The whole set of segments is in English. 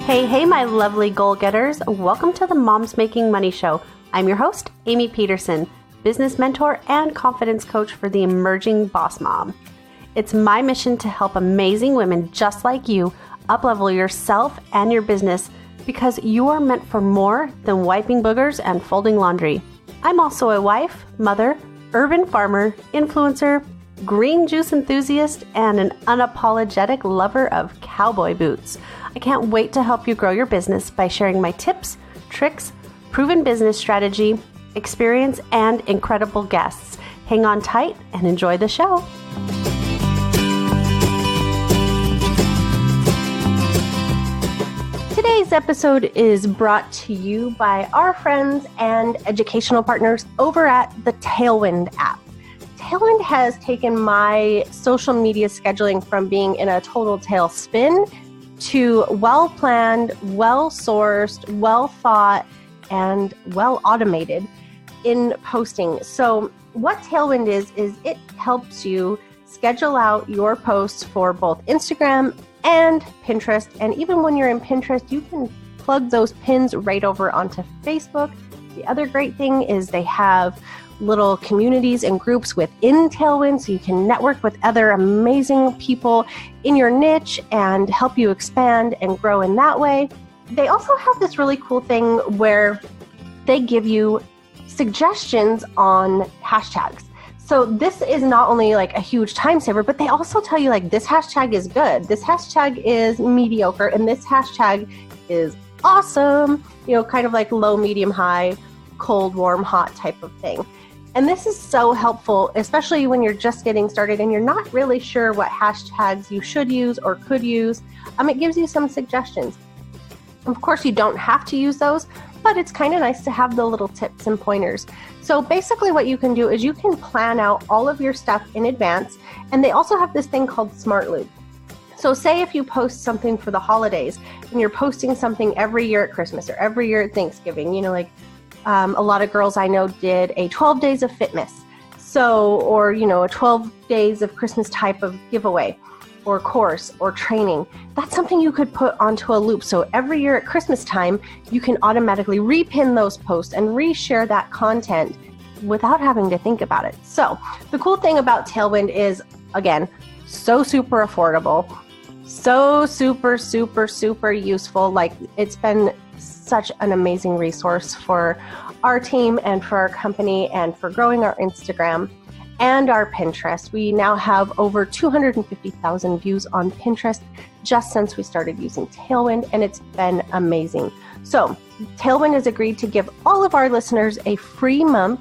Hey, my lovely goal-getters. Welcome to the Moms Making Money Show. I'm your host, Amie Pederson, business mentor and confidence coach for the emerging boss mom. It's my mission to help amazing women just like you up-level yourself and your business because you are meant for more than wiping boogers and folding laundry. I'm also a wife, mother, urban farmer, influencer, green juice enthusiast, and an unapologetic lover of cowboy boots. I can't wait to help you grow your business by sharing my tips, tricks, proven business strategy, experience, and incredible guests. Hang on tight and enjoy the show. Today's episode is brought to you by our friends and educational partners over at the Tailwind app. Tailwind has taken my social media scheduling from being in a total tailspin to well-planned, well-sourced, well-thought, and well-automated in posting. So what Tailwind is it helps you schedule out your posts for both Instagram and Pinterest. And even when you're in Pinterest, you can plug those pins right over onto Facebook. The other great thing is they have little communities and groups within Tailwind, so you can network with other amazing people in your niche and help you expand and grow in that way. They also have this really cool thing where they give you suggestions on hashtags. So this is not only like a huge time saver, but they also tell you like this hashtag is good, this hashtag is mediocre, and this hashtag is awesome, kind of like low, medium, high, cold, warm, hot type of thing. And this is so helpful, especially when you're just getting started and you're not really sure what hashtags you should use or could use. It gives you some suggestions. Of course, you don't have to use those, but it's kind of nice to have the little tips and pointers. So basically what you can do is you can plan out all of your stuff in advance. And they also have this thing called Smart Loop. So say if you post something for the holidays and you're posting something every year at Christmas or every year at Thanksgiving, a lot of girls I know did a 12 days of fitness. Or a 12 days of Christmas type of giveaway or course or training. That's something you could put onto a loop. So every year at Christmas time, you can automatically repin those posts and reshare that content without having to think about it. So the cool thing about Tailwind is, again, so super affordable, so super, super, super useful. Like it's been such an amazing resource for our team and for our company and for growing our Instagram and our Pinterest. We now have over 250,000 views on Pinterest just since we started using Tailwind, and it's been amazing. So Tailwind has agreed to give all of our listeners a free month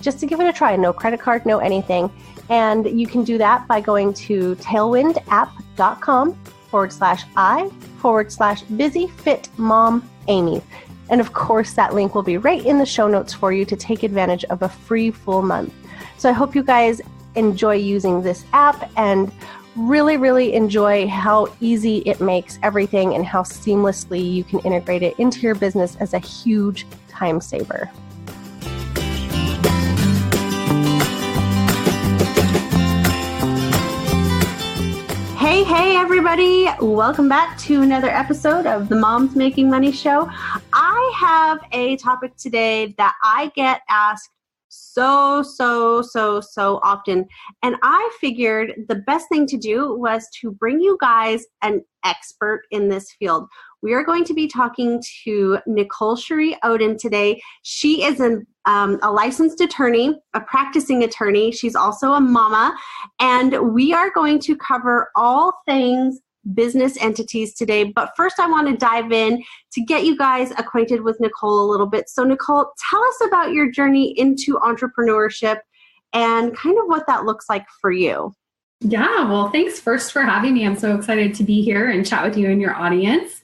just to give it a try. No credit card, no anything. And you can do that by going to tailwindapp.com/I/busyfitmomamie. And of course, that link will be right in the show notes for you to take advantage of a free full month. So I hope you guys enjoy using this app and really, really enjoy how easy it makes everything and how seamlessly you can integrate it into your business as a huge time saver. Hey, everybody. Welcome back to another episode of the Moms Making Money Show. I have a topic today that I get asked so often. And I figured the best thing to do was to bring you guys an expert in this field. We are going to be talking to Nicole Cheri Oden today. She is a licensed attorney, a practicing attorney. She's also a mama. And we are going to cover all things business entities today. But first, I want to dive in to get you guys acquainted with Nicole a little bit. So Nicole, tell us about your journey into entrepreneurship and kind of what that looks like for you. Yeah, well, thanks first for having me. I'm so excited to be here and chat with you and your audience.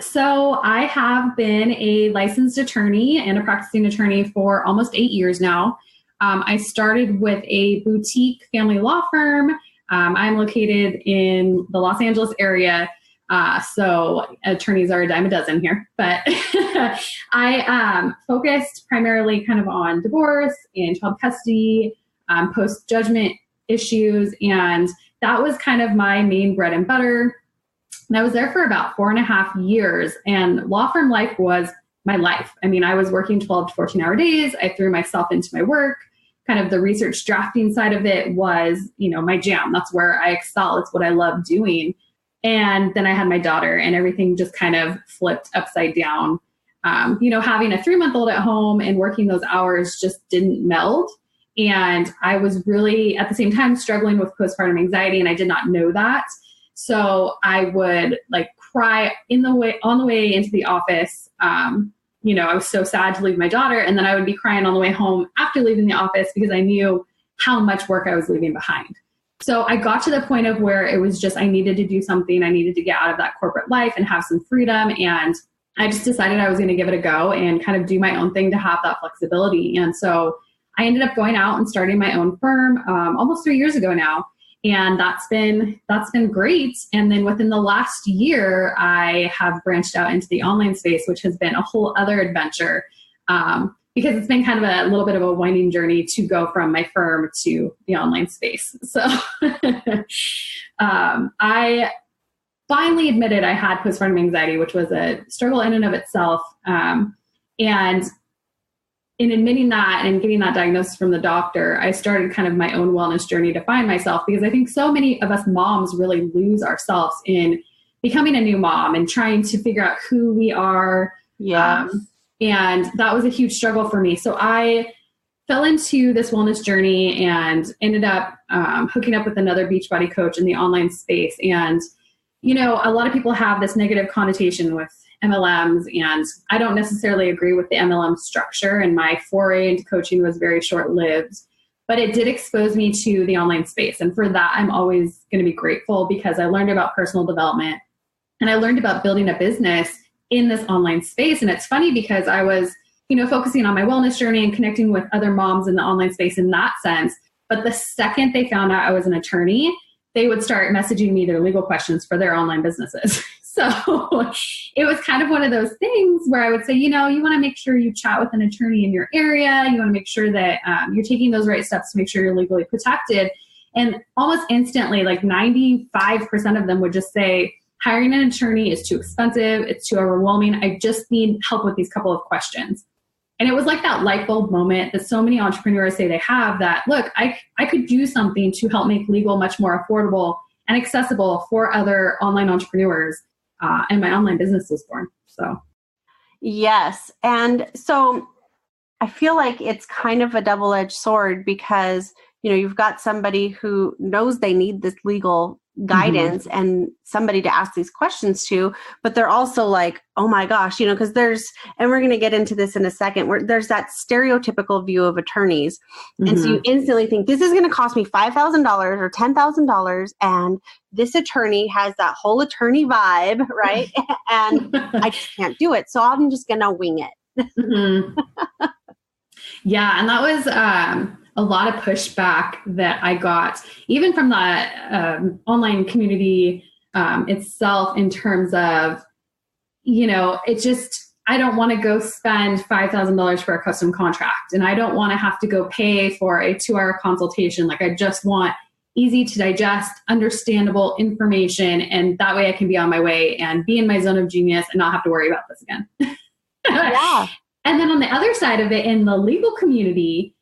So I have been a licensed attorney and a practicing attorney for almost 8 years now. I started with a boutique family law firm. I'm located in the Los Angeles area, so attorneys are a dime a dozen here. But I focused primarily kind of on divorce and child custody, post-judgment issues, and that was kind of my main bread and butter. And I was there for about 4.5 years, and law firm life was my life. I mean, I was working 12 to 14-hour days. I threw myself into my work. Kind of the research drafting side of it was, my jam. That's where I excel. It's what I love doing. And then I had my daughter, and everything just kind of flipped upside down. Having a 3-month-old at home and working those hours just didn't meld. And I was really, at the same time, struggling with postpartum anxiety, and I did not know that. So I would cry on the way into the office. I was so sad to leave my daughter, and then I would be crying on the way home after leaving the office because I knew how much work I was leaving behind. So I got to the point of where it was just, I needed to do something. I needed to get out of that corporate life and have some freedom. And I just decided I was going to give it a go and kind of do my own thing to have that flexibility. And so I ended up going out and starting my own firm almost 3 years ago now. And that's been great. And then within the last year, I have branched out into the online space, which has been a whole other adventure because it's been kind of a little bit of a winding journey to go from my firm to the online space. So I finally admitted I had postpartum anxiety, which was a struggle in and of itself. And in admitting that and getting that diagnosis from the doctor, I started kind of my own wellness journey to find myself, because I think so many of us moms really lose ourselves in becoming a new mom and trying to figure out who we are. Yeah. And that was a huge struggle for me. So I fell into this wellness journey and ended up hooking up with another Beachbody coach in the online space. And, a lot of people have this negative connotation with MLMs, and I don't necessarily agree with the MLM structure, and my foray into coaching was very short-lived, but it did expose me to the online space. And for that, I'm always going to be grateful, because I learned about personal development and I learned about building a business in this online space. And it's funny because I was, focusing on my wellness journey and connecting with other moms in the online space in that sense. But the second they found out I was an attorney, they would start messaging me their legal questions for their online businesses. So it was kind of one of those things where I would say, you want to make sure you chat with an attorney in your area. You want to make sure that you're taking those right steps to make sure you're legally protected. And almost instantly, 95% of them would just say, hiring an attorney is too expensive. It's too overwhelming. I just need help with these couple of questions. And it was like that light bulb moment that so many entrepreneurs say they have, that, look, I could do something to help make legal much more affordable and accessible for other online entrepreneurs. And my online business was born. So, yes. And so I feel like it's kind of a double-edged sword, because, you've got somebody who knows they need this legal guidance and somebody to ask these questions to, but they're also like, oh my gosh, because and we're going to get into this in a second, where there's that stereotypical view of attorneys. And so you instantly think, this is going to cost me $5,000 or $10,000. And this attorney has that whole attorney vibe, right? And I just can't do it. So I'm just going to wing it. Yeah. And that was, a lot of pushback that I got, even from the online community itself, in terms of, it just, I don't want to go spend $5,000 for a custom contract, and I don't want to have to go pay for a 2-hour consultation. I just want easy to digest, understandable information, and that way I can be on my way and be in my zone of genius and not have to worry about this again. Yeah. And then on the other side of it, in the legal community,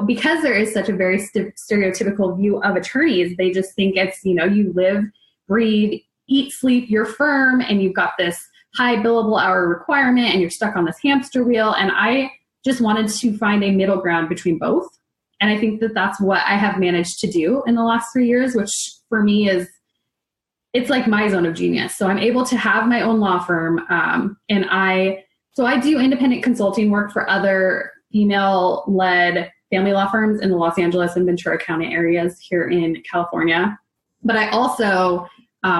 because there is such a very stereotypical view of attorneys, they just think it's, you live, breathe, eat, sleep your firm, and you've got this high billable hour requirement, and you're stuck on this hamster wheel. And I just wanted to find a middle ground between both. And I think that that's what I have managed to do in the last 3 years, which for me it's like my zone of genius. So I'm able to have my own law firm. And I do independent consulting work for other female-led family law firms in the Los Angeles and Ventura County areas here in California. But I also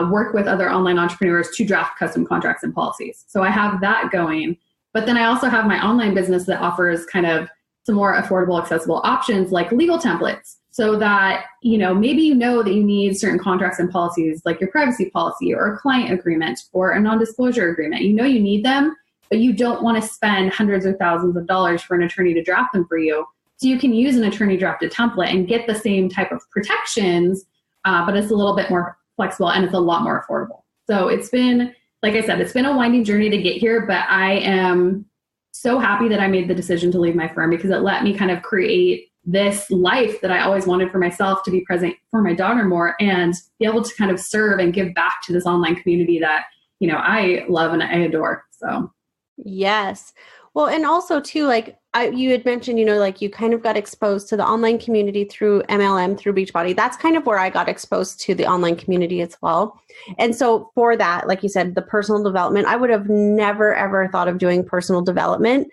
work with other online entrepreneurs to draft custom contracts and policies. So I have that going. But then I also have my online business that offers kind of some more affordable, accessible options like legal templates, so that, maybe that you need certain contracts and policies, like your privacy policy or a client agreement or a non-disclosure agreement. You need them, but you don't want to spend hundreds or thousands of dollars for an attorney to draft them for you. So you can use an attorney drafted template and get the same type of protections, but it's a little bit more flexible and it's a lot more affordable. So it's been, like I said, it's been a winding journey to get here, but I am so happy that I made the decision to leave my firm because it let me kind of create this life that I always wanted for myself, to be present for my daughter more and be able to kind of serve and give back to this online community that, you know, I love and I adore. So. Yes. Well, and also too, like you had mentioned, you know, like you kind of got exposed to the online community through MLM, through Beachbody. That's kind of where I got exposed to the online community as well. And so for that, like you said, the personal development, I would have never, ever thought of doing personal development,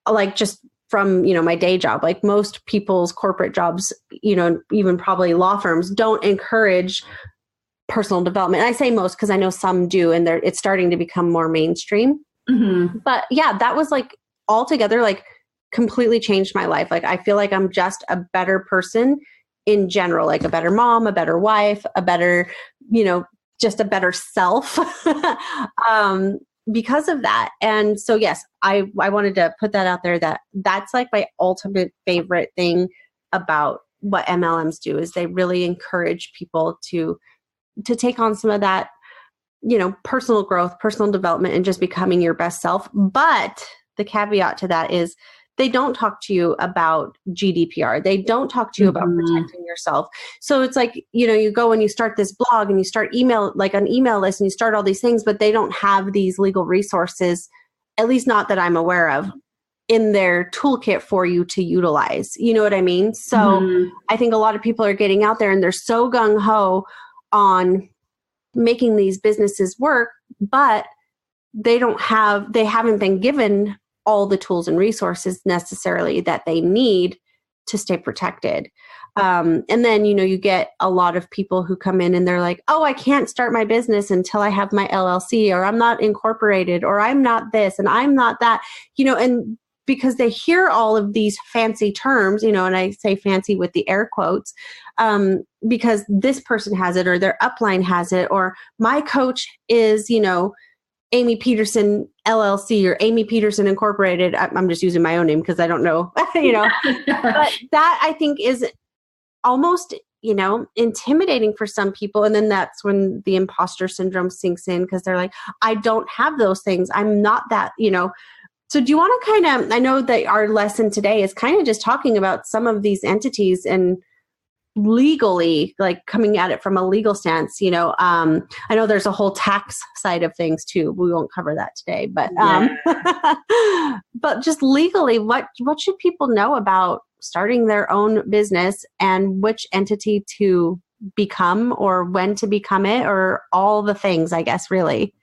like just from, you know, my day job. Like most people's corporate jobs, you know, even probably law firms don't encourage personal development. And I say most because I know some do, and it's starting to become more mainstream. Mm-hmm. But yeah, that was like altogether like completely changed my life. Like I feel like I'm just a better person in general, like a better mom, a better wife, a better, you know, just a better self because of that. And so, yes, I wanted to put that out there that that's like my ultimate favorite thing about what MLMs do is they really encourage people to take on some of that, you know, personal growth, personal development, and just becoming your best self. But the caveat to that is they don't talk to you about GDPR. They don't talk to you about protecting yourself. So it's like, you know, you go and you start this blog and you start like an email list and you start all these things, but they don't have these legal resources, at least not that I'm aware of, in their toolkit for you to utilize. You know what I mean? So I think a lot of people are getting out there and they're so gung-ho on making these businesses work, but they haven't been given all the tools and resources necessarily that they need to stay protected. And then, you know, you get a lot of people who come in and they're like, oh, I can't start my business until I have my LLC, or I'm not incorporated, or I'm not this and I'm not that, you know, and because they hear all of these fancy terms, you know, and I say fancy with the air quotes, because this person has it or their upline has it, or my coach is, you know, Amie Pederson LLC or Amie Pederson Incorporated. I'm just using my own name because I don't know, you know, but that I think is almost, you know, intimidating for some people. And then that's when the imposter syndrome sinks in because they're like, I don't have those things. I'm not that, you know. So do you want to kind of, I know that our lesson today is kind of just talking about some of these entities and legally, like coming at it from a legal stance, you know, I know there's a whole tax side of things too. We won't cover that today, but, but just legally, what should people know about starting their own business and which entity to become or when to become it, or all the things, I guess, really?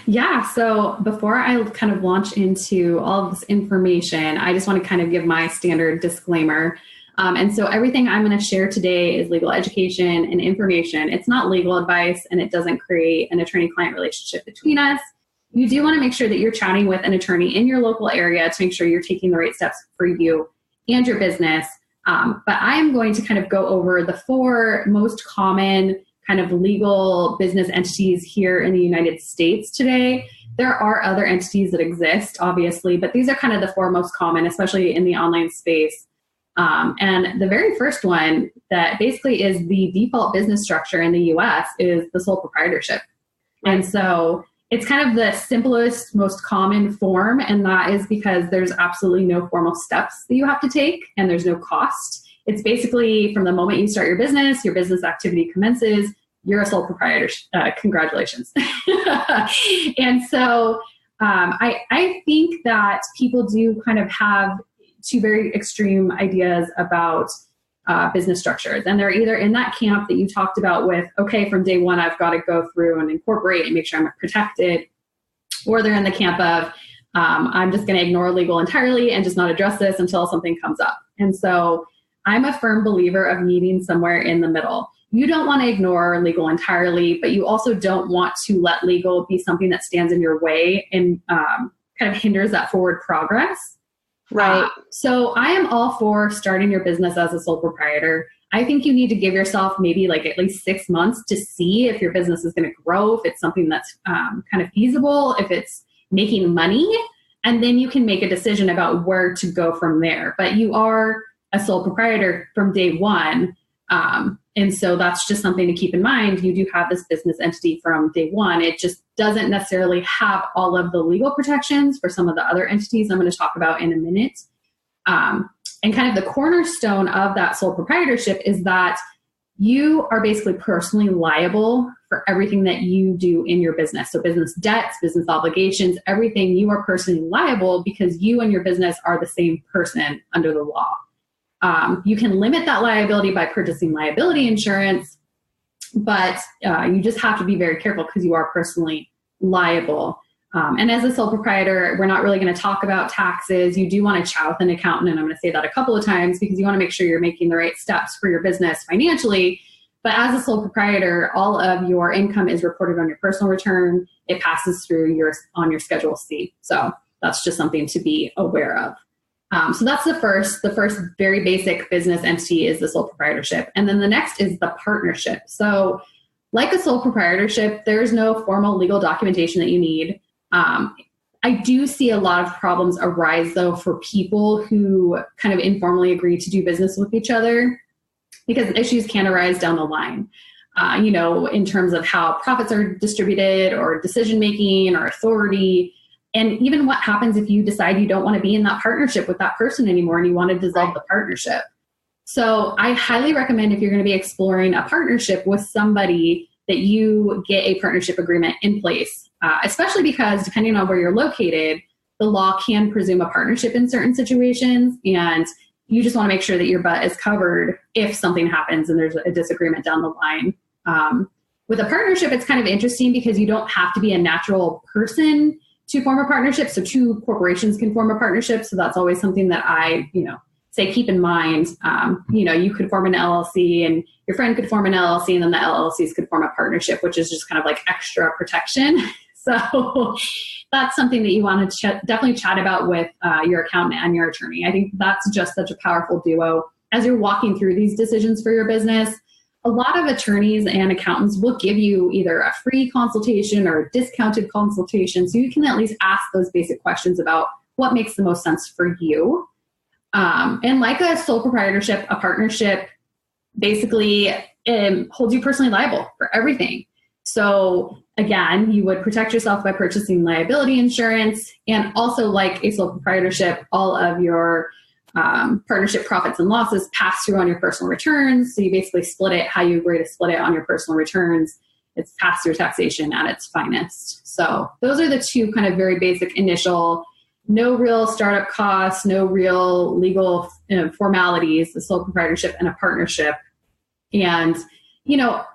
Yeah. So before I kind of launch into all of this information, I just want to kind of give my standard disclaimer. And so everything I'm going to share today is legal education and information. It's not legal advice, and it doesn't create an attorney-client relationship between us. You do want to make sure that you're chatting with an attorney in your local area to make sure you're taking the right steps for you and your business. But I'm going to kind of go over the 4 most common kind of legal business entities here in the United States today. There are other entities that exist, obviously, but these are kind of the 4 most common, especially in the online space. And the very first one that basically is the default business structure in the US is the sole proprietorship. And so it's kind of the simplest, most common form. And that is because there's absolutely no formal steps that you have to take and there's no cost. It's basically from the moment you start your business activity commences, you're a sole proprietor. Congratulations. And so I think that people do kind of have 2 very extreme ideas about business structures. And they're either in that camp that you talked about with, okay, from day one, I've got to go through and incorporate and make sure I'm protected. Or they're in the camp of, I'm just going to ignore legal entirely and just not address this until something comes up. And so I'm a firm believer of meeting somewhere in the middle. You don't want to ignore legal entirely, but you also don't want to let legal be something that stands in your way and kind of hinders that forward progress. Right. So I am all for starting your business as a sole proprietor. I think you need to give yourself maybe like at least 6 months to see if your business is going to grow, if it's something that's kind of feasible, if it's making money, and then you can make a decision about where to go from there. But you are a sole proprietor from day one. And so that's just something to keep in mind. You do have this business entity from day one. It just doesn't necessarily have all of the legal protections for some of the other entities I'm going to talk about in a minute. And kind of the cornerstone of that sole proprietorship is that you are basically personally liable for everything that you do in your business. So business debts, business obligations, everything, you are personally liable because you and your business are the same person under the law. You can limit that liability by purchasing liability insurance, but you just have to be very careful because you are personally liable. And as a sole proprietor, we're not really going to talk about taxes. You do want to chat with an accountant, and I'm going to say that a couple of times because you want to make sure you're making the right steps for your business financially. But as a sole proprietor, all of your income is reported on your personal return. It passes through on your Schedule C. So that's just something to be aware of. So that's the first very basic business entity is the sole proprietorship. And then the next is the partnership. So like a sole proprietorship, there's no formal legal documentation that you need. I do see a lot of problems arise though for people who kind of informally agree to do business with each other because issues can arise down the line, in terms of how profits are distributed or decision-making or authority. And even what happens if you decide you don't want to be in that partnership with that person anymore and you want to dissolve the partnership. So I highly recommend if you're going to be exploring a partnership with somebody that you get a partnership agreement in place, especially because depending on where you're located, the law can presume a partnership in certain situations. And you just want to make sure that your butt is covered if something happens and there's a disagreement down the line. With a partnership, it's kind of interesting because you don't have to be a natural person to form a partnership. So two corporations can form a partnership. So that's always something that I, say keep in mind. You could form an LLC and your friend could form an LLC and then the LLCs could form a partnership, which is just kind of like extra protection. So that's something that you want to definitely chat about with your accountant and your attorney. I think that's just such a powerful duo. As you're walking through these decisions for your business, a lot of attorneys and accountants will give you either a free consultation or a discounted consultation. So you can at least ask those basic questions about what makes the most sense for you. And like a sole proprietorship, a partnership basically holds you personally liable for everything. So again, you would protect yourself by purchasing liability insurance, and also like a sole proprietorship, all of your partnership profits and losses pass through on your personal returns. So you basically split it how you agree to split it on your personal returns. It's pass-through taxation at its finest. So those are the two kind of very basic initial, no real startup costs, no real legal formalities, the sole proprietorship and a partnership. And,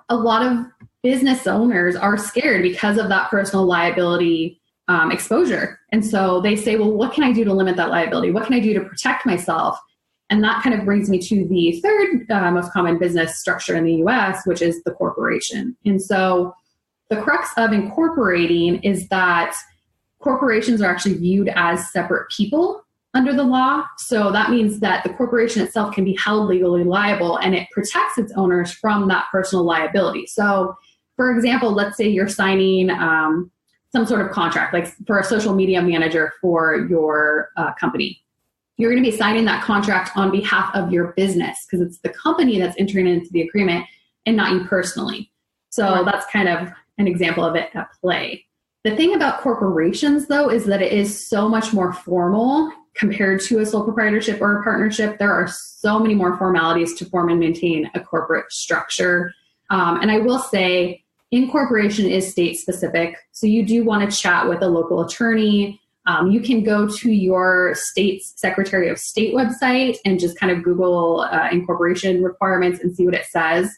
a lot of business owners are scared because of that personal liability exposure. And so they say, well, what can I do to limit that liability? What can I do to protect myself? And that kind of brings me to the third most common business structure in the US, which is the corporation. And so the crux of incorporating is that corporations are actually viewed as separate people under the law. So that means that the corporation itself can be held legally liable and it protects its owners from that personal liability. So for example, let's say you're signing some sort of contract, like for a social media manager for your company. You're going to be signing that contract on behalf of your business because it's the company that's entering into the agreement and not you personally. So that's kind of an example of it at play. The thing about corporations, though, is that it is so much more formal compared to a sole proprietorship or a partnership. There are so many more formalities to form and maintain a corporate structure. And I will say, incorporation is state specific. So you do want to chat with a local attorney. You can go to your state's Secretary of State website and just kind of Google incorporation requirements and see what it says.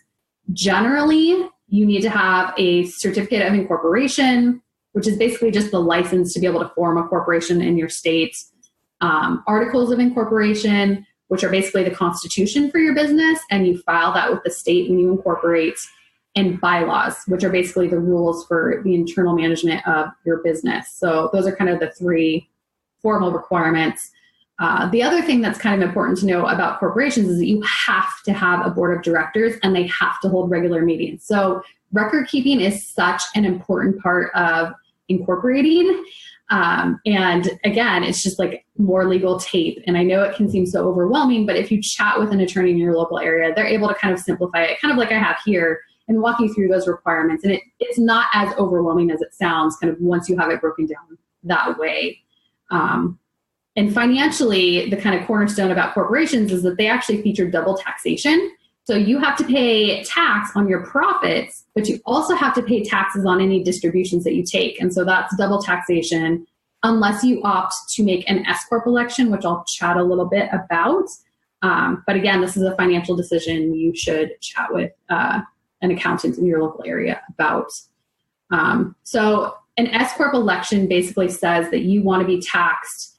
Generally, you need to have a certificate of incorporation, which is basically just the license to be able to form a corporation in your state. Articles of incorporation, which are basically the constitution for your business, and you file that with the state when you incorporate. And bylaws, which are basically the rules for the internal management of your business. So those are kind of the three formal requirements. The other thing that's kind of important to know about corporations is that you have to have a board of directors and they have to hold regular meetings. So record keeping is such an important part of incorporating. And again, it's just like more legal tape. And I know it can seem so overwhelming, but if you chat with an attorney in your local area, they're able to kind of simplify it, kind of like I have here, and walk you through those requirements. And it's not as overwhelming as it sounds kind of once you have it broken down that way. And financially, the kind of cornerstone about corporations is that they actually feature double taxation. So you have to pay tax on your profits, but you also have to pay taxes on any distributions that you take. And so that's double taxation unless you opt to make an S-Corp election, which I'll chat a little bit about. But again, this is a financial decision you should chat with an accountant in your local area about. So an S-Corp election basically says that you want to be taxed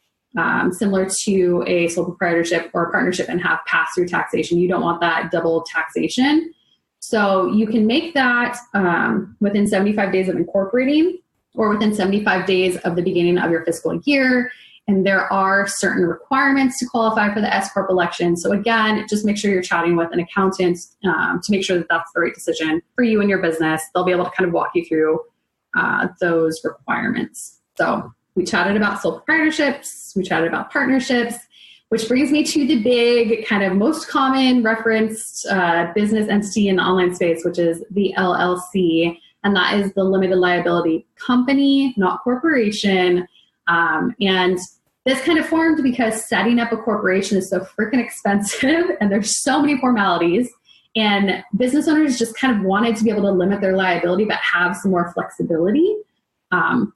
similar to a sole proprietorship or a partnership and have pass-through taxation. You don't want that double taxation. So you can make that within 75 days of incorporating or within 75 days of the beginning of your fiscal year. And there are certain requirements to qualify for the S-Corp election. So again, just make sure you're chatting with an accountant to make sure that that's the right decision for you and your business. They'll be able to kind of walk you through those requirements. So we chatted about sole proprietorships, we chatted about partnerships, which brings me to the big kind of most common referenced business entity in the online space, which is the LLC. And that is the limited liability company, not corporation. And this kind of formed because setting up a corporation is so freaking expensive and there's so many formalities. And business owners just kind of wanted to be able to limit their liability, but have some more flexibility.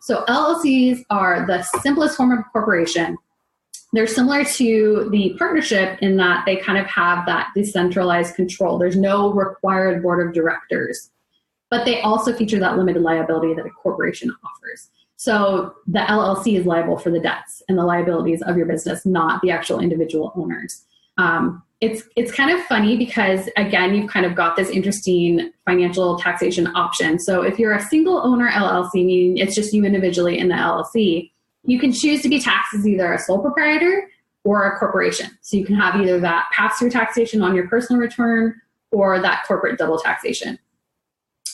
So LLCs are the simplest form of corporation. They're similar to the partnership in that they kind of have that decentralized control. There's no required board of directors, but they also feature that limited liability that a corporation offers. So the LLC is liable for the debts and the liabilities of your business, not the actual individual owners. It's kind of funny because, again, you've kind of got this interesting financial taxation option. So if you're a single owner LLC, meaning it's just you individually in the LLC, you can choose to be taxed as either a sole proprietor or a corporation. So you can have either that pass-through taxation on your personal return or that corporate double taxation.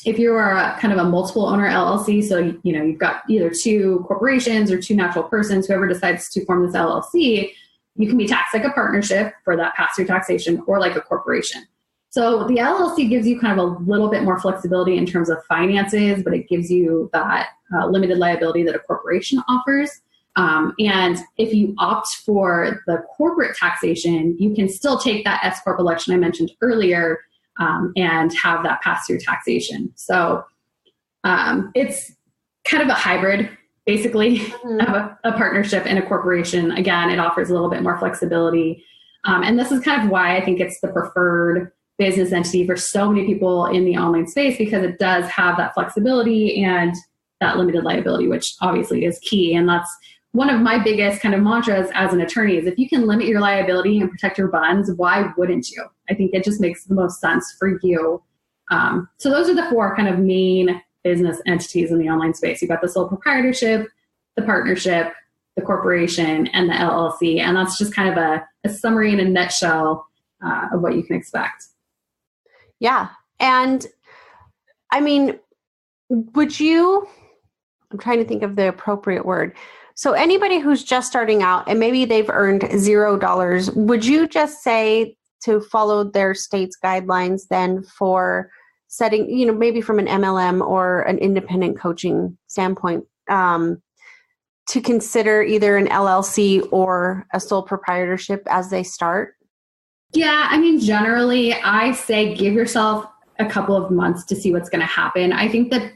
If you are a kind of a multiple owner LLC, so you've got either two corporations or two natural persons, whoever decides to form this LLC, you can be taxed like a partnership for that pass-through taxation or like a corporation. So the LLC gives you kind of a little bit more flexibility in terms of finances, but it gives you that limited liability that a corporation offers. And if you opt for the corporate taxation, you can still take that S-Corp election I mentioned earlier and have that pass-through taxation. So it's kind of a hybrid, basically, of a partnership and a corporation. Again, it offers a little bit more flexibility. And this is kind of why I think it's the preferred business entity for so many people in the online space, because it does have that flexibility and that limited liability, which obviously is key. And that's one of my biggest kind of mantras as an attorney is if you can limit your liability and protect your buns, why wouldn't you? I think it just makes the most sense for you. So those are the four kind of main business entities in the online space. You've got the sole proprietorship, the partnership, the corporation, and the LLC. And that's just kind of a summary in a nutshell of what you can expect. Yeah. And I mean, I'm trying to think of the appropriate word. So anybody who's just starting out and maybe they've earned $0, would you just say to follow their state's guidelines then for setting, maybe from an MLM or an independent coaching standpoint, to consider either an LLC or a sole proprietorship as they start? Yeah, I mean, generally, I say give yourself a couple of months to see what's going to happen. I think that,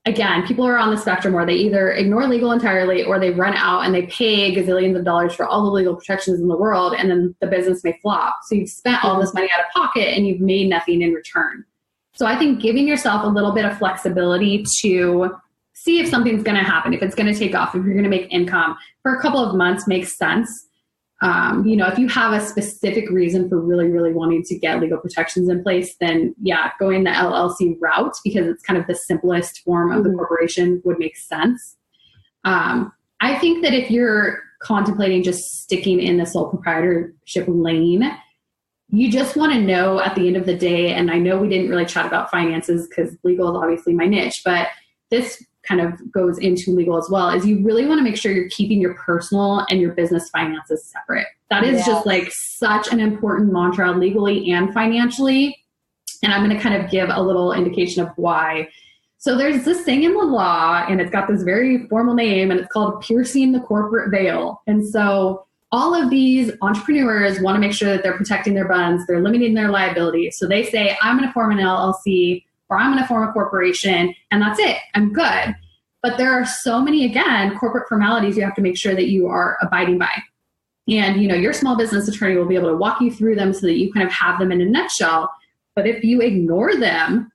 again, people are on the spectrum where they either ignore legal entirely or they run out and they pay gazillions of dollars for all the legal protections in the world, and then the business may flop. So you've spent all this money out of pocket and you've made nothing in return. So I think giving yourself a little bit of flexibility to see if something's going to happen, if it's going to take off, if you're going to make income for a couple of months makes sense. If you have a specific reason for really, really wanting to get legal protections in place, then yeah, going the LLC route, because it's kind of the simplest form of the corporation, would make sense. I think that if you're contemplating just sticking in the sole proprietorship lane, you just want to know at the end of the day, and I know we didn't really chat about finances because legal is obviously my niche, but this kind of goes into legal as well, is you really want to make sure you're keeping your personal and your business finances separate. That is just like such an important mantra legally and financially. And I'm going to kind of give a little indication of why. So there's this thing in the law, and it's got this very formal name, and it's called piercing the corporate veil. And so all of these entrepreneurs want to make sure that they're protecting their buns, they're limiting their liability. So they say, I'm going to form an LLC, or I'm going to form a corporation, and that's it. I'm good. But there are so many, again, corporate formalities you have to make sure that you are abiding by. And, your small business attorney will be able to walk you through them so that you kind of have them in a nutshell. But if you ignore them,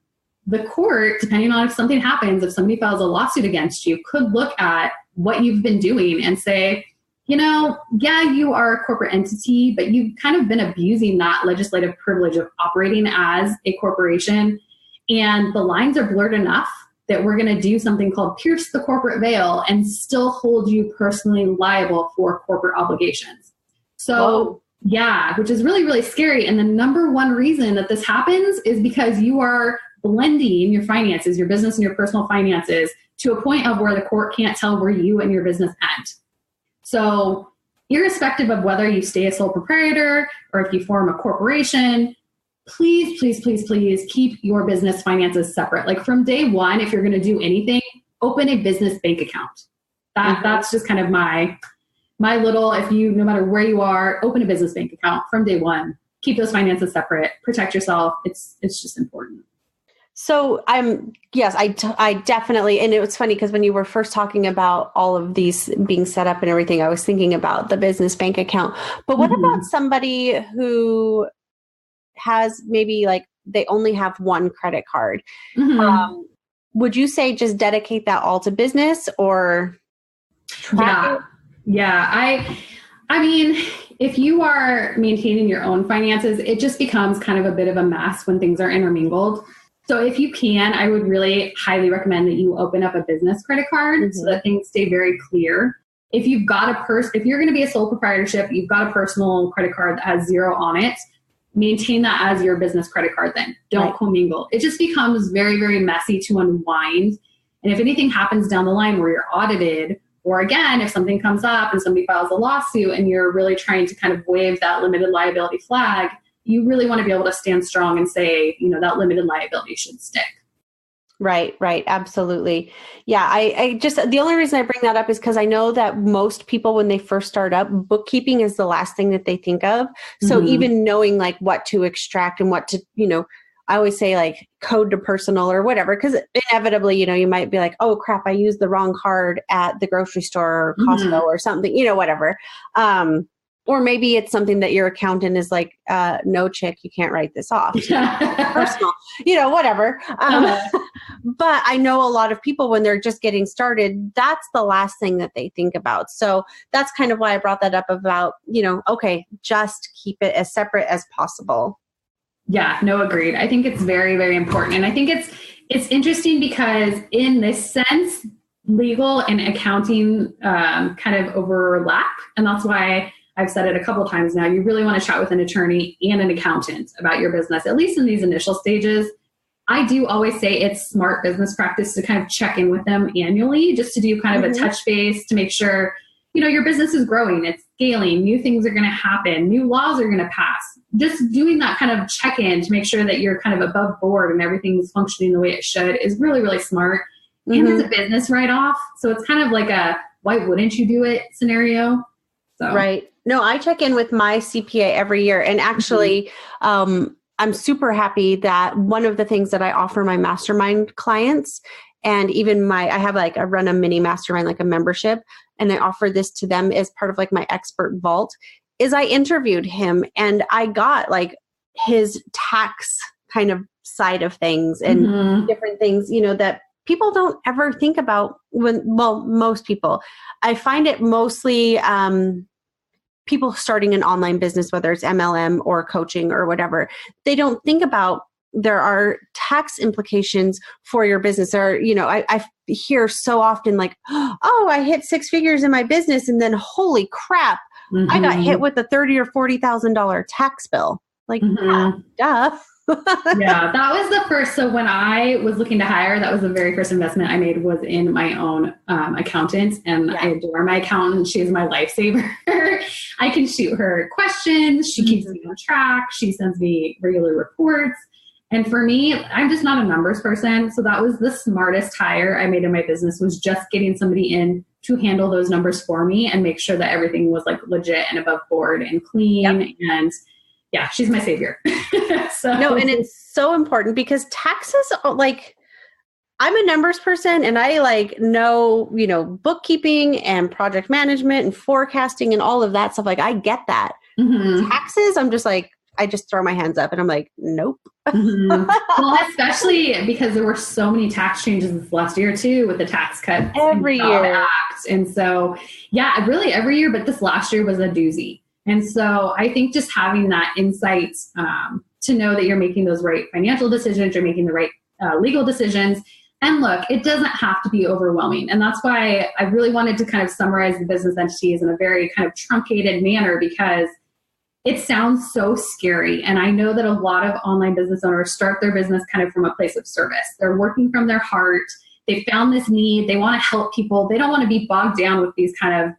the court, depending on if something happens, if somebody files a lawsuit against you, could look at what you've been doing and say, you are a corporate entity, but you've kind of been abusing that legislative privilege of operating as a corporation. And the lines are blurred enough that we're going to do something called pierce the corporate veil and still hold you personally liable for corporate obligations. So, which is really, really scary. And the number one reason that this happens is because you are blending your finances, your business and your personal finances, to a point of where the court can't tell where you and your business end. So irrespective of whether you stay a sole proprietor or if you form a corporation, please, please, please, please keep your business finances separate. Like from day one, if you're going to do anything, open a business bank account. That's just kind of my little, no matter where you are, open a business bank account from day one. Keep those finances separate. Protect yourself. It's just important. So I definitely, and it was funny because when you were first talking about all of these being set up and everything, I was thinking about the business bank account. But what about somebody who has maybe like they only have one credit card? Would you say just dedicate that all to business or track it? Yeah. I mean, if you are maintaining your own finances, it just becomes kind of a bit of a mess when things are intermingled. So if you can, I would really highly recommend that you open up a business credit card so that things stay very clear. If you've got if you're going to be a sole proprietorship, you've got a personal credit card that has zero on it, maintain that as your business credit card then. Don't commingle. It just becomes very, very messy to unwind. And if anything happens down the line where you're audited, or again, if something comes up and somebody files a lawsuit and you're really trying to kind of wave that limited liability flag, you really want to be able to stand strong and say, that limited liability should stick. Right. Absolutely. Yeah. I just, the only reason I bring that up is because I know that most people, when they first start up, bookkeeping is the last thing that they think of. So even knowing like what to extract and what to, I always say like code to personal or whatever, because inevitably, you might be like, oh crap, I used the wrong card at the grocery store or Costco or something, whatever. Or maybe it's something that your accountant is like, no, chick, you can't write this off. Personal, whatever. But I know a lot of people, when they're just getting started, that's the last thing that they think about. So that's kind of why I brought that up about, okay, just keep it as separate as possible. Yeah, no, agreed. I think it's very, very important. And I think it's interesting because in this sense, legal and accounting kind of overlap. And that's why I've said it a couple of times now, you really want to chat with an attorney and an accountant about your business, at least in these initial stages. I do always say it's smart business practice to kind of check in with them annually, just to do kind of a touch base to make sure, your business is growing, it's scaling, new things are going to happen, new laws are going to pass. Just doing that kind of check-in to make sure that you're kind of above board and everything's functioning the way it should is really, really smart. And it's a business wrrite-off. So it's kind of like a, why wouldn't you do it scenario? So. Right. No, I check in with my CPA every year. And actually, I'm super happy that one of the things that I offer my mastermind clients, and even I run a mini mastermind, like a membership, and I offer this to them as part of like my expert vault, is I interviewed him and I got like his tax kind of side of things and different things, that people don't ever think about most people. I find it mostly people starting an online business, whether it's MLM or coaching or whatever, they don't think about there are tax implications for your business. Or, I hear so often like, oh, I hit 6 figures in my business and then holy crap, I got hit with a $30,000 or $40,000 tax bill. Like, duh. Yeah, that was the first. So when I was looking to hire, that was the very first investment I made was in my own accountant. And I adore my accountant. She is my lifesaver. I can shoot her questions. She keeps me on track. She sends me regular reports. And for me, I'm just not a numbers person. So that was the smartest hire I made in my business, was just getting somebody in to handle those numbers for me and make sure that everything was like legit and above board and clean. And yeah, she's my savior. No, and it's so important because taxes, like, I'm a numbers person and I like know, bookkeeping and project management and forecasting and all of that stuff. Like, I get that. Taxes, I'm just like, I just throw my hands up and I'm like, nope. Well, especially because there were so many tax changes this last year too, with the tax cuts every year act. And so, yeah, really every year, but this last year was a doozy. And so I think just having that insight to know that you're making those right financial decisions, you're making the right legal decisions. And look, it doesn't have to be overwhelming. And that's why I really wanted to kind of summarize the business entities in a very kind of truncated manner, because it sounds so scary. And I know that a lot of online business owners start their business kind of from a place of service. They're working from their heart. They found this need. They want to help people. They don't want to be bogged down with these kind of,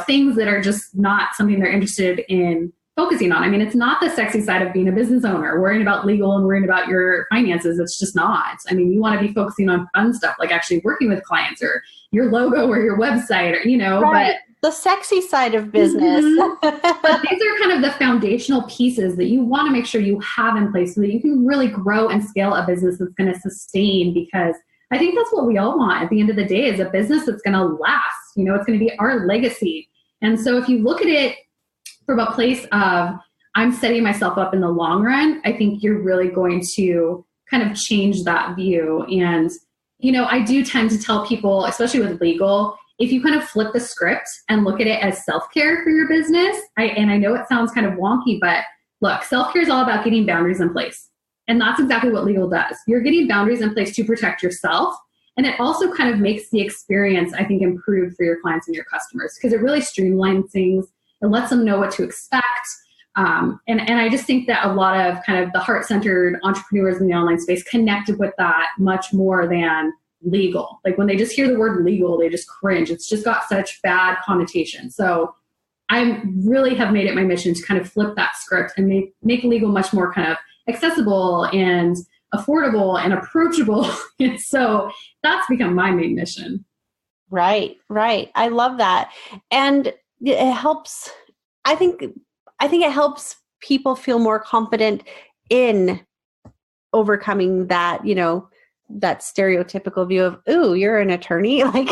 things that are just not something they're interested in focusing on. I mean, it's not the sexy side of being a business owner, worrying about legal and worrying about your finances. It's just not. I mean, you want to be focusing on fun stuff, like actually working with clients or your logo or your website, or, right. But the sexy side of business. But these are kind of the foundational pieces that you want to make sure you have in place so that you can really grow and scale a business that's going to sustain, because I think that's what we all want at the end of the day, is a business that's going to last. It's going to be our legacy. And so if you look at it from a place of, I'm setting myself up in the long run, I think you're really going to kind of change that view. And, I do tend to tell people, especially with legal, if you kind of flip the script and look at it as self-care for your business, and I know it sounds kind of wonky, but look, self-care is all about getting boundaries in place. And that's exactly what legal does. You're getting boundaries in place to protect yourself. And it also kind of makes the experience, I think, improve for your clients and your customers, because it really streamlines things. It lets them know what to expect. And I just think that a lot of kind of the heart-centered entrepreneurs in the online space connected with that much more than legal. Like when they just hear the word legal, they just cringe. It's just got such bad connotation. So I really have made it my mission to kind of flip that script and make legal much more kind of accessible and affordable and approachable. And so that's become my main mission. Right. I love that. And it helps, I think it helps people feel more confident in overcoming that, that stereotypical view of, ooh, you're an attorney. Like,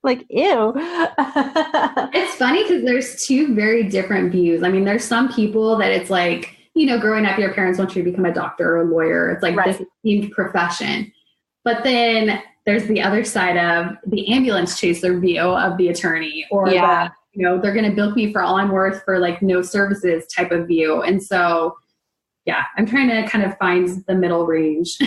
like, ew. It's funny because there's two very different views. I mean, there's some people that it's like, growing up, your parents want you to become a doctor or a lawyer. It's like this esteemed profession. But then there's the other side of the ambulance chaser view of the attorney, or the, they're going to bilk me for all I'm worth for like no services type of view. And so, yeah, I'm trying to kind of find the middle range.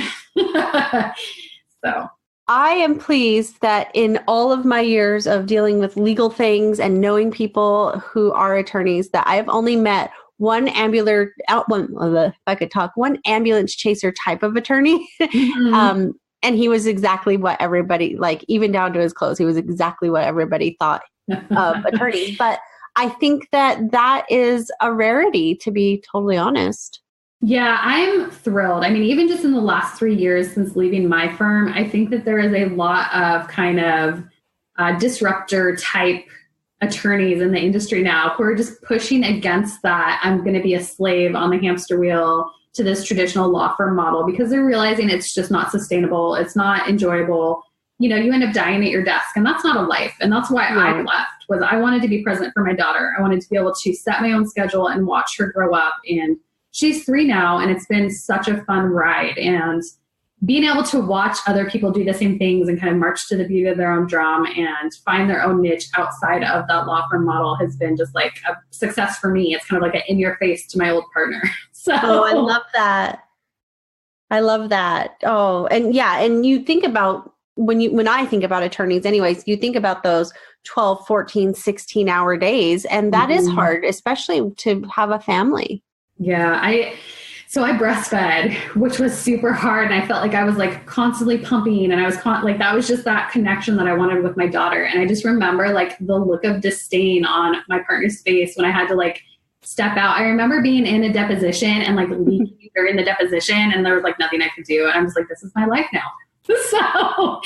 So I am pleased that in all of my years of dealing with legal things and knowing people who are attorneys, that I've only met one ambulance chaser type of attorney. And he was exactly what everybody, like even down to his clothes, he was exactly what everybody thought of attorneys. But I think that is a rarity, to be totally honest. Yeah, I'm thrilled. I mean, even just in the last 3 years since leaving my firm, I think that there is a lot of kind of disruptor type attorneys in the industry now who are just pushing against that. I'm going to be a slave on the hamster wheel to this traditional law firm model, because they're realizing it's just not sustainable. It's not enjoyable. You end up dying at your desk, and that's not a life. And that's why I left, was I wanted to be present for my daughter. I wanted to be able to set my own schedule and watch her grow up. And she's 3 now, and it's been such a fun ride. And being able to watch other people do the same things and kind of march to the beat of their own drum and find their own niche outside of that law firm model has been just like a success for me. It's kind of like an in your face to my old partner. So I love that. Oh, and yeah. And you think about when I think about attorneys anyways, you think about those 12, 14, 16-hour days. And that is hard, especially to have a family. Yeah, So I breastfed, which was super hard. And I felt like I was like constantly pumping, and I was like, that was just that connection that I wanted with my daughter. And I just remember like the look of disdain on my partner's face when I had to like step out. I remember being in a deposition and like leaking during the deposition, and there was like nothing I could do. And I'm just like, this is my life now. So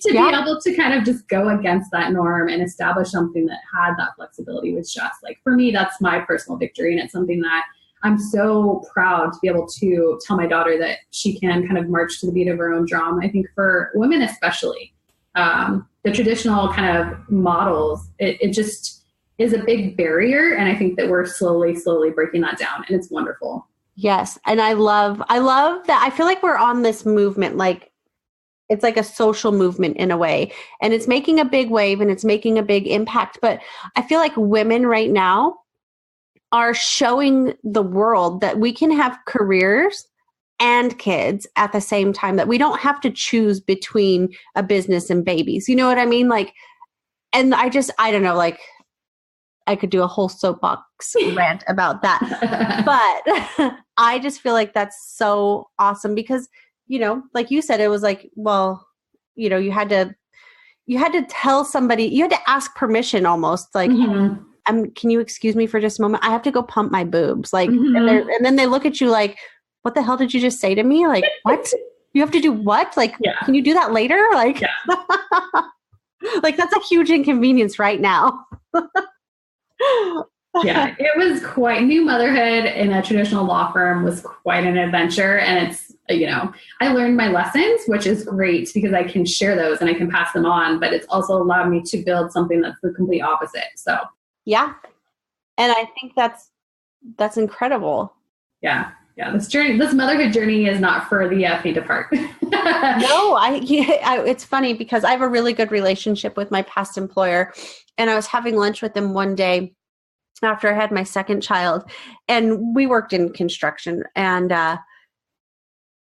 to be able to kind of just go against that norm and establish something that had that flexibility was just like, for me, that's my personal victory. And it's something that I'm so proud to be able to tell my daughter that she can kind of march to the beat of her own drum. I think for women especially, the traditional kind of models, it just is a big barrier. And I think that we're slowly breaking that down, and it's wonderful. Yes. And I love that. I feel like we're on this movement, like it's like a social movement in a way, and it's making a big wave and it's making a big impact. But I feel like women right now are showing the world that we can have careers and kids at the same time, that we don't have to choose between a business and babies. You know what I mean? Like, and I don't know, like I could do a whole soapbox rant about that, but I just feel like that's so awesome because, you know, like you said, it was like, well, you know, you had to tell somebody, you had to ask permission almost, like, can you excuse me for just a moment? I have to go pump my boobs. Like, and then they look at you like, what the hell did you just say to me? Like, what? You have to do what? Like, can you do that later? Like, like that's a huge inconvenience right now. Yeah, it was quite, new motherhood in a traditional law firm was quite an adventure. And it's, you know, I learned my lessons, which is great because I can share those and I can pass them on, but it's also allowed me to build something that's the complete opposite. So, yeah. And I think that's incredible. Yeah. This motherhood journey is not for the faint of heart. No, it's funny because I have a really good relationship with my past employer, and I was having lunch with him one day after I had my second child, and we worked in construction, and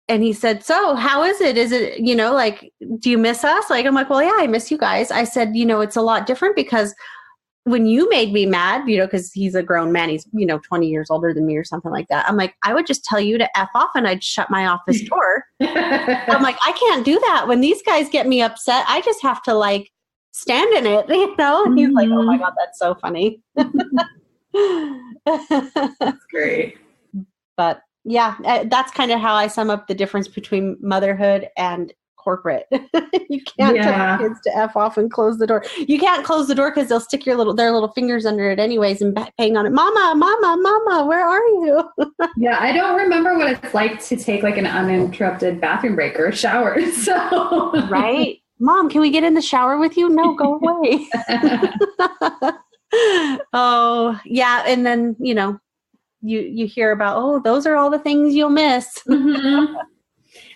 he said, so how is it? Is it, you know, like, do you miss us? Like, I'm like, well, yeah, I miss you guys. I said, you know, it's a lot different because when you made me mad, you know, because he's a grown man, he's, you know, 20 years older than me or something like that. I'm like, I would just tell you to F off and I'd shut my office door. I'm like, I can't do that. When these guys get me upset, I just have to like stand in it, you know? And he's like, oh my God, that's so funny. That's great. But yeah, that's kind of how I sum up the difference between motherhood and corporate. You can't tell kids to F off and close the door. You can't close the door because they'll stick their little fingers under it anyways and bang on it. Mama, where are you? Yeah, I don't remember what it's like to take like an uninterrupted bathroom break or a shower. So right? Mom, can we get in the shower with you? No, go away. Oh, yeah. And then, you know, you hear about, oh, those are all the things you'll miss.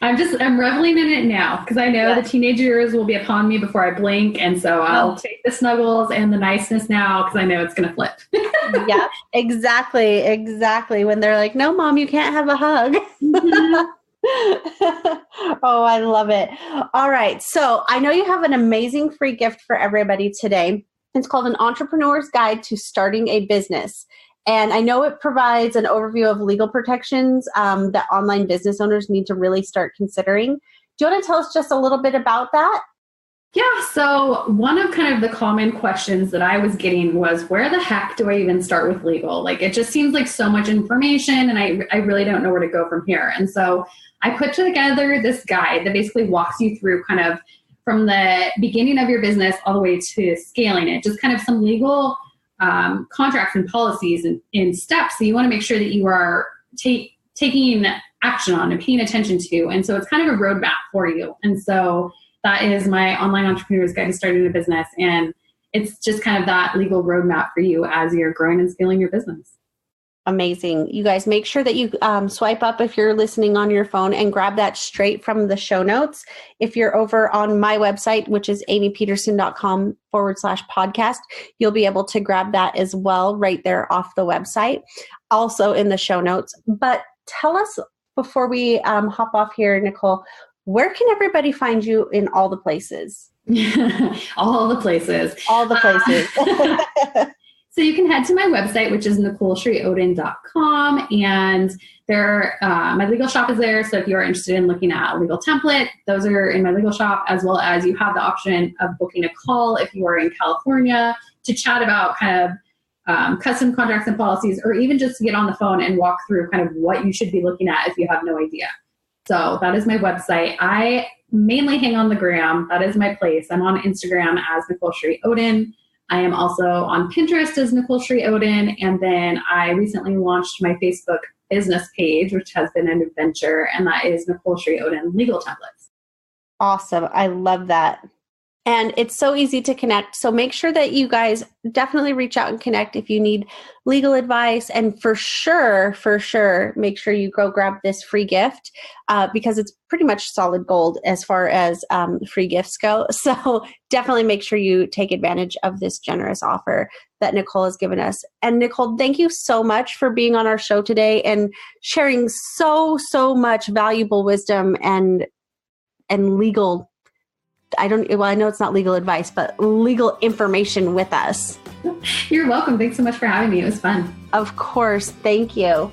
I'm reveling in it now because I know the teenage years will be upon me before I blink. And so I'll take the snuggles and the niceness now because I know it's going to flip. Yeah, exactly. When they're like, no, Mom, you can't have a hug. Oh, I love it. All right. So I know you have an amazing free gift for everybody today. It's called An Entrepreneur's Guide to Starting a Business. And I know it provides an overview of legal protections that online business owners need to really start considering. Do you want to tell us just a little bit about that? Yeah, so one of kind of the common questions that I was getting was, where the heck do I even start with legal? Like, it just seems like so much information and I really don't know where to go from here. And so I put together this guide that basically walks you through kind of from the beginning of your business all the way to scaling it, just kind of some legal contracts and policies and in steps that you want to make sure that you are taking action on and paying attention to. And so it's kind of a roadmap for you. And so that is my Online Entrepreneur's Guide to Starting a Business. And it's just kind of that legal roadmap for you as you're growing and scaling your business. Amazing. You guys make sure that you swipe up if you're listening on your phone and grab that straight from the show notes. If you're over on my website, which is amiepederson.com/podcast, you'll be able to grab that as well right there off the website, also in the show notes. But tell us before we hop off here, Nicole, where can everybody find you in all the places? All the places. All the places. So you can head to my website, which is NicoleCheriOden.com, and my legal shop is there. So if you are interested in looking at a legal template, those are in my legal shop, as well as you have the option of booking a call if you are in California to chat about kind of custom contracts and policies, or even just to get on the phone and walk through kind of what you should be looking at if you have no idea. So that is my website. I mainly hang on the gram. That is my place. I'm on Instagram as Nicole Cheri Oden. I am also on Pinterest as Nicole Cheri Oden. And then I recently launched my Facebook business page, which has been an adventure, and that is Nicole Cheri Oden Legal Templates. Awesome. I love that. And it's so easy to connect. So make sure that you guys definitely reach out and connect if you need legal advice. And for sure, make sure you go grab this free gift because it's pretty much solid gold as far as free gifts go. So definitely make sure you take advantage of this generous offer that Nicole has given us. And Nicole, thank you so much for being on our show today and sharing so much valuable wisdom and legal I know it's not legal advice, but legal information with us. You're welcome. Thanks so much for having me. It was fun. Of course. Thank you.